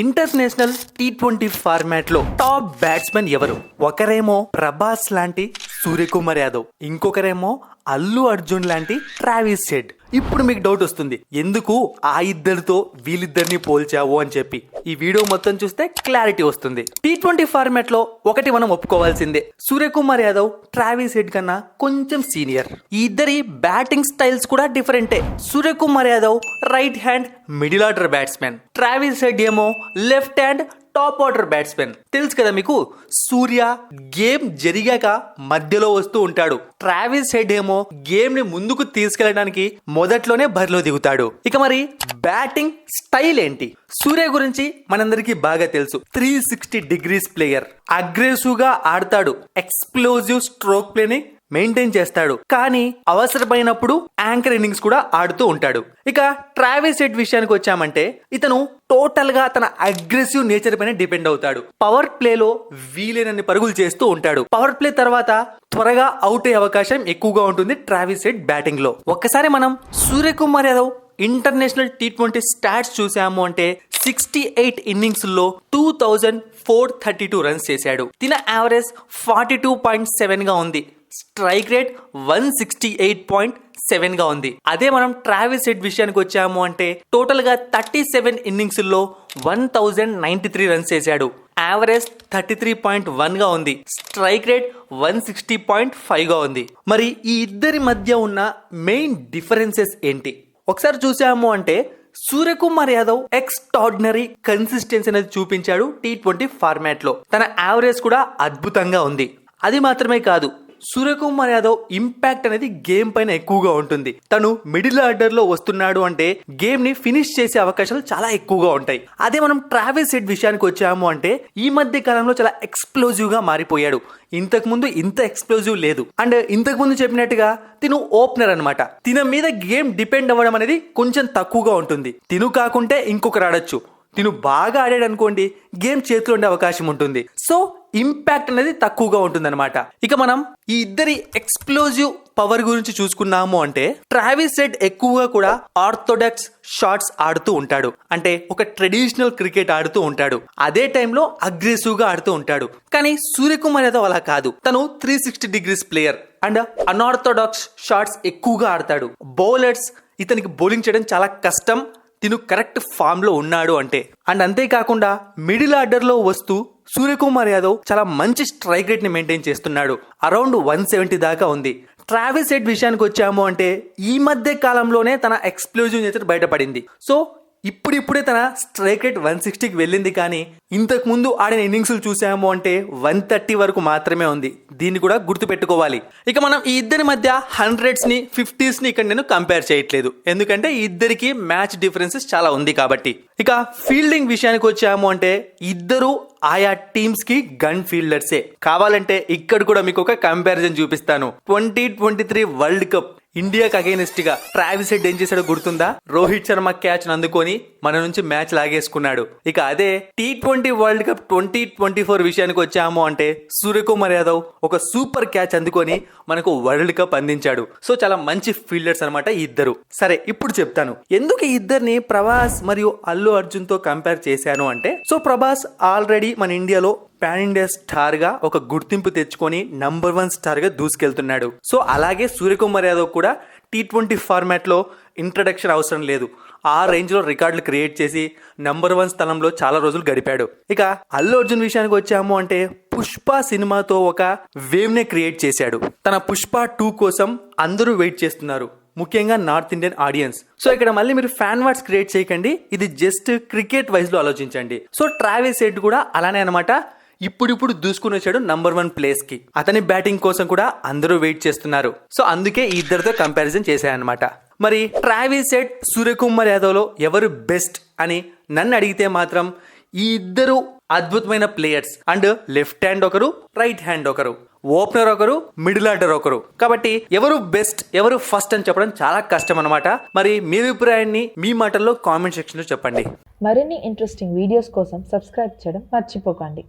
International T20 format లో top batsmen ఎవరు? ఒకరేమో ప్రభాస్ లాంటి సూర్యకుమార్ యాదవ్, ఇంకొకరేమో అల్లు అర్జున్ లాంటి ట్రావిస్ హెడ్. ఇప్పుడు మీకు డౌట్ వస్తుంది, ఎందుకు ఆ ఇద్దరితో వీళ్ళిద్దరిని పోల్చావు అని చెప్పి. ఈ వీడియో మొత్తం చూస్తే క్లారిటీ వస్తుంది. టీ20 ఫార్మాట్ లో ఒకటి మనం ఒప్పుకోవాల్సిందే, సూర్యకుమార్ యాదవ్ ట్రావిస్ హెడ్ కన్నా కొంచెం సీనియర్. ఈ ఇద్దరి బ్యాటింగ్ స్టైల్స్ కూడా డిఫరెంటే. Suryakumar Yadav right hand middle order batsmen, Travis Head ఏమో left hand top order batsmen. తెలుసు కదా మీకు, సూర్య గేమ్ జరిగాక మధ్యలో వస్తూ ఉంటాడు, ట్రావిస్ హెడ్ ఏమో గేమ్ ని ముందుకు తీసుకెళ్లడానికి మొదట్లోనే బరిలో దిగుతాడు. ఇక మరి బ్యాటింగ్ స్టైల్ ఏంటి? సూర్య గురించి మనందరికీ బాగా తెలుసు, 360 డిగ్రీస్ ప్లేయర్, అగ్రెసివ్ గా ఆడతాడు, ఎక్స్ప్లోజివ్ స్ట్రోక్ ప్లేని మెయింటైన్ చేస్తాడు, కానీ అవసరమైనప్పుడు యాంకర్ ఇన్నింగ్స్ కూడా ఆడుతూ ఉంటాడు. ఇక ట్రావిస్ హెడ్ విషయానికి వచ్చామంటే, ఇతను టోటల్ గా తన అగ్రెసివ్ నేచర్ పైన డిపెండ్ అవుతాడు. పవర్ ప్లేలో వీలైనన్ని పరుగులు చేస్తూ ఉంటాడు. పవర్ ప్లే తర్వాత త్వరగా అవుట్ అయ్యే అవకాశం ఎక్కువగా ఉంటుంది ట్రావిస్ హెడ్ బ్యాటింగ్ లో. ఒక్కసారి మనం Suryakumar Yadav international T20 stats చూసాము అంటే 68 ఇన్నింగ్స్ లో 2432 రన్స్ చేశాడు. తిన యావరేజ్ 42.7 గా ఉంది. స్ట్రైక్ రేట్ 168.7 గా ఉంది. అదే మనం ట్రావిస్ హెడ్ విషయానికి వచ్చాము అంటే టోటల్ గా 37 ఇన్నింగ్స్ లో 1093 రన్స్ చేశాడు. యావరేజ్ 33.1 గా ఉంది. స్ట్రైక్ రేట్ 160.5 గా ఉంది. మరి ఈ ఇద్దరి మధ్య ఉన్న మెయిన్ డిఫరెన్సెస్ ఏంటి? ఒకసారి చూసాము అంటే సూర్యకుమార్ యాదవ్ ఎక్స్ట్రాడినరీ కన్సిస్టెన్సీ అనేది చూపించాడు టీ20 ఫార్మాట్ లో. తన యావరేజ్ కూడా అద్భుతంగా ఉంది. అది మాత్రమే కాదు, సూర్యకుమార్ యాదవ్ ఇంపాక్ట్ అనేది గేమ్ పైన ఎక్కువగా ఉంటుంది. తను మిడిల్ ఆర్డర్ లో వస్తున్నాడు అంటే గేమ్ ని ఫినిష్ చేసే అవకాశాలు చాలా ఎక్కువగా ఉంటాయి. అదే మనం ట్రావిస్ హెడ్ విషయానికి వచ్చాము అంటే ఈ మధ్య కాలంలో చాలా ఎక్స్ప్లోజివ్ గా మారిపోయాడు. ఇంతకు ముందు ఇంత ఎక్స్ప్లోజివ్ లేదు. అండ్ ఇంతకు ముందు చెప్పినట్టుగా తిను ఓపెనర్ అన్నమాట. తిన మీద గేమ్ డిపెండ్ అవ్వడం అనేది కొంచెం తక్కువగా ఉంటుంది. తిను కాకుంటే ఇంకొకరు ఆడొచ్చు. తిను బాగా ఆడాడు అనుకోండి, గేమ్ చేతిలో ఉండే అవకాశం ఉంటుంది. సో ఇంపాక్ట్ అనేది తక్కువగా ఉంటుంది అనమాట. ఇక మనం ఈ ఇద్దరి ఎక్స్ప్లోజివ్ పవర్ గురించి చూసుకున్నాము అంటే ట్రావిస్ హెడ్ ఎక్కువగా కూడా ఆర్థోడాక్స్ షాట్స్ ఆడుతూ ఉంటాడు. అంటే ఒక ట్రెడిషనల్ క్రికెట్ ఆడుతూ ఉంటాడు. అదే టైంలో అగ్రెసివ్ గా ఆడుతూ ఉంటాడు. కానీ సూర్యకుమార్ యాదవ్ అలా కాదు. తను 360 డిగ్రీస్ ప్లేయర్ అండ్ అన్ఆర్థోడాక్స్ షాట్స్ ఎక్కువగా ఆడతాడు. బౌలర్స్ ఇతనికి బౌలింగ్ చేయడం చాలా కష్టం, తిను కరెక్ట్ ఫామ్ లో ఉన్నాడు అంటే. అండ్ అంతేకాకుండా మిడిల్ ఆర్డర్ లో వస్తూ సూర్యకుమార్ యాదవ్ చాలా మంచి స్ట్రైక్ రేట్ ని మెయింటైన్ చేస్తున్నాడు. అరౌండ్ 170 దాకా ఉంది. ట్రావిస్ హెడ్ విషయానికి వచ్చాము అంటే ఈ మధ్య కాలంలోనే తన ఎక్స్ప్లోజివ్ నేచర్ బయటపడింది. సో ఇప్పుడిప్పుడే తన స్ట్రైక్ రేట్ 160కి వెళ్ళింది. కానీ ఇంతకు ముందు ఆడిన ఇన్నింగ్స్ చూసాము అంటే 130 వరకు మాత్రమే ఉంది. దీన్ని కూడా గుర్తు పెట్టుకోవాలి. ఇక మనం ఈ ఇద్దరి మధ్య 100s ని 50s ని ఇక్కడ నేను కంపేర్ చేయట్లేదు, ఎందుకంటే ఈ ఇద్దరికి మ్యాచ్ డిఫరెన్సెస్ చాలా ఉంది కాబట్టి. ఇక ఫీల్డింగ్ విషయానికి వచ్చాము అంటే ఇద్దరు ఆయా టీమ్స్ కి గన్ ఫీల్డర్సే. కావాలంటే ఇక్కడ కూడా మీకు ఒక కంపారిజన్ చూపిస్తాను. 2023 వరల్డ్ కప్ ఇండియాకి అగైనెస్ట్ గా ట్రావిస్ హెడ్ ఏం చేశాడో గుర్తుందా? రోహిత్ శర్మ క్యాచ్ అందుకొని మన నుంచి మ్యాచ్ లాగేసుకున్నాడు. ఇక అదే టీ20 వరల్డ్ కప్ 2024 విషయానికి వచ్చాము అంటే సూర్యకుమార్ యాదవ్ ఒక సూపర్ క్యాచ్ అందుకొని మనకు వరల్డ్ కప్ అందించాడు. సో చాలా మంచి ఫీల్డర్స్ అనమాట ఈ ఇద్దరు. సరే, ఇప్పుడు చెప్తాను ఎందుకు ఈ ఇద్దరిని ప్రభాస్ మరియు అల్లు అర్జున్ తో కంపేర్ చేశాను అంటే, సో ప్రభాస్ ఆల్రెడీ మన ఇండియాలో పాన్ ఇండియా స్టార్ గా ఒక గుర్తింపు తెచ్చుకొని నంబర్ 1 స్టార్ గా దూసుకెళ్తున్నాడు. సో అలాగే సూర్యకుమార్ యాదవ్ కూడా టీ20 ఫార్మాట్ లో ఇంట్రడక్షన్ అవసరం లేదు. ఆ రేంజ్ లో రికార్డులు క్రియేట్ చేసి నంబర్ 1 స్థలంలో చాలా రోజులు గడిపాడు. ఇక అల్లు అర్జున్ విషయానికి వచ్చాము అంటే పుష్ప సినిమాతో ఒక వేవ్ నే క్రియేట్ చేశాడు. తన పుష్ప 2 కోసం అందరూ వెయిట్ చేస్తున్నారు, ముఖ్యంగా నార్త్ ఇండియన్ ఆడియన్స్. సో ఇక్కడ మళ్ళీ మీరు ఫ్యాన్ వర్డ్స్ క్రియేట్ చేయకండి, ఇది జస్ట్ క్రికెట్ వైజ్ లో ఆలోచించండి. సో ట్రావిస్ హెడ్ కూడా అలానే అనమాట. ఇప్పుడు దూసుకుని వచ్చాడు నంబర్ 1 ప్లేస్ కి. అతని బ్యాటింగ్ కోసం కూడా అందరూ వెయిట్ చేస్తున్నారు. సో అందుకే ఈ ఇద్దరితో కంపారిజన్ చేశాయన్నమాట. మరి ట్రావిస్ హెడ్ సూర్యకుమార్ యాదవ్ లో ఎవరు బెస్ట్ అని నన్ను అడిగితే మాత్రం ఈ ఇద్దరు అద్భుతమైన ప్లేయర్స్. అండ్ లెఫ్ట్ హ్యాండ్ ఒకరు, రైట్ హ్యాండ్ ఒకరు, ఓపెనర్ ఒకరు, మిడిల్ ఆర్డర్ ఒకరు. కాబట్టి ఎవరు బెస్ట్ ఎవరు ఫస్ట్ అని చెప్పడం చాలా కష్టం అనమాట. మరి మీ అభిప్రాయాన్ని మీ మాటల్లో కామెంట్ సెక్షన్ లో చెప్పండి. మరిన్ని ఇంట్రెస్టింగ్ వీడియోస్ కోసం సబ్స్క్రైబ్ చేయడం మర్చిపోకండి.